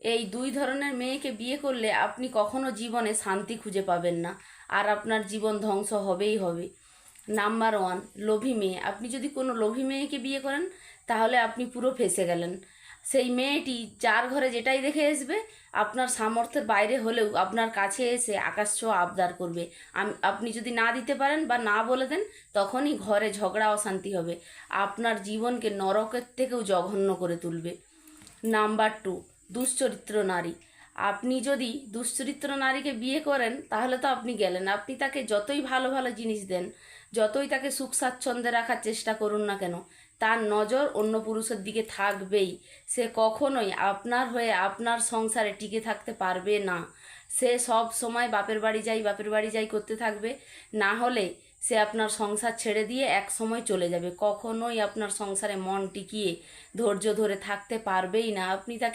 এই দুই ধরনের মেয়েকে বিয়ে করলে আপনি কখনো জীবনে শান্তি খুঁজে পাবেন না, আর আপনার জীবন ধ্বংস হবেই হবে। নাম্বার ওয়ান, লোভী মেয়ে। আপনি যদি কোনো লোভী মেয়েকে বিয়ে করেন তাহলে আপনি পুরো ফেঁসে গেলেন। সেই মেয়েটি যার ঘরে যেটাই দেখে আসবে, আপনার সামর্থ্যের বাইরে হলেও আপনার কাছে এসে আকাশ ছোঁয়া আবদার করবে। আপনি যদি না দিতে পারেন বা না বলে দেন, তখনই ঘরে ঝগড়া অশান্তি হবে, আপনার জীবনকে নরকের থেকেও জঘন্য করে তুলবে। নাম্বার টু, দুশ্চরিত্র নারী। আপনি যদি দুশ্চরিত্র নারীকে বিয়ে করেন তাহলে তো আপনি গেলেন। আপনি তাকে যতই ভালো ভালো জিনিস দেন, যতই তাকে সুখ স্বাচ্ছন্দ্যে রাখার চেষ্টা করুন না কেন, তার নজর অন্য পুরুষের দিকে থাকবেই। সে কখনোই আপনার হয়ে আপনার সংসারে টিকে থাকতে পারবে না। সে সব সময় বাপের বাড়ি যাই বাপের বাড়ি যাই করতে থাকবে। না হলে সে আপনার সংসার ছেড়ে দিয়ে এক সময় চলে যাবে। কখনোই আপনার সংসারে মন টিকিয়ে ধৈর্য ধরে থাকতে পারবেই না। আপনি তাকে